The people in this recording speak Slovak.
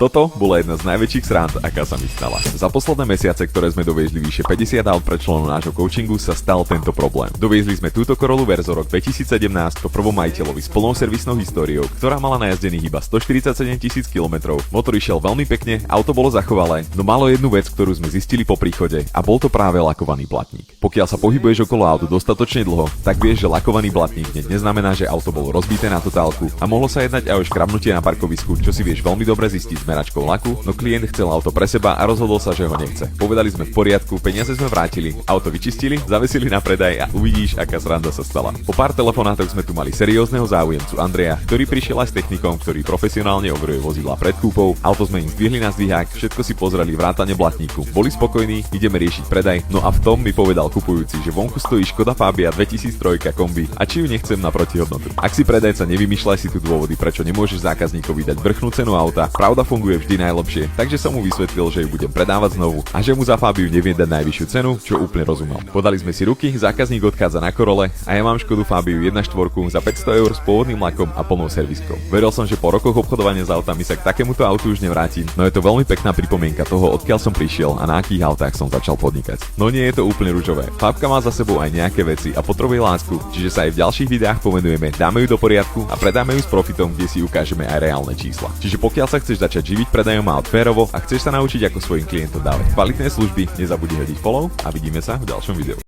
Toto bola jedna z najväčších srand, aká sa mi stala. Za posledné mesiace, ktoré sme doviezli vyše 50 aut pre členov nášho coachingu, sa stal tento problém. Doviezli sme túto Corollu Verzo rok 2017 po prvom majiteľovi s plnou servisnou históriou, ktorá mala najazdených iba 147 000 km. Motor išiel veľmi pekne, auto bolo zachovalé, no malo jednu vec, ktorú sme zistili po príchode, a bol to práve lakovaný blatník. Pokiaľ sa pohybuješ okolo autu dostatočne dlho, tak vieš, že lakovaný blatník neznamená, že auto bolo rozbité na totálku a mohlo sa jednať aj o škrabnutie na parkovisku, čo si vieš veľmi dobre zistiť meračkou laku, no klient chcel auto pre seba a rozhodol sa, že ho nechce. Povedali sme v poriadku, peniaze sme vrátili, auto vyčistili, zavesili na predaj a uvidíš, aká sranda sa stala. Po pár telefonátoch sme tu mali seriózneho záujemcu Andreja, ktorý prišiel aj s technikom, ktorý profesionálne overuje vozidlá pred kúpou. Auto sme im zdvihli na zdvihák, všetko si pozreli vrátane blatníku. Boli spokojní, ideme riešiť predaj. No a v tom mi povedal kupujúci, že vonku stojí Škoda Fabia 2003 kombi a či ju nechcem na protihodnotu. Ak si predajca, nevymýšľaj si tu dôvody, prečo nemôžeš zákazníkovi dať vrchnú cenu auta. Pravda funguje vždy najlepšie, takže som mu vysvetlil, že ju budem predávať znovu a že mu za Fabiu neviem dať najvyššiu cenu, čo úplne rozumel. Podali sme si ruky, zákazník odchádza na Corolle a ja mám Škodu Fabiu 1.4 za 500 eur s pôvodným lakom a plnou serviskou. Veril som, že po rokoch obchodovania s autami sa k takémuto autu už nevrátim, no je to veľmi pekná pripomienka toho, odkiaľ som prišiel a na akých autách som začal podnikať. No nie je to úplne ružové. Fabka má za sebou aj nejaké veci a potrebuje lásku, čiže sa aj v ďalších videách pomenujeme, dáme ju do poriadku a predáme ju s profitom, kde si ukážeme aj reálne čísla. Čiže pokiaľ sa chceš začať živiť predajom aut férovo a chceš sa naučiť, ako svojim klientom dávať kvalitné služby, nezabudni hodiť follow a vidíme sa v ďalšom videu.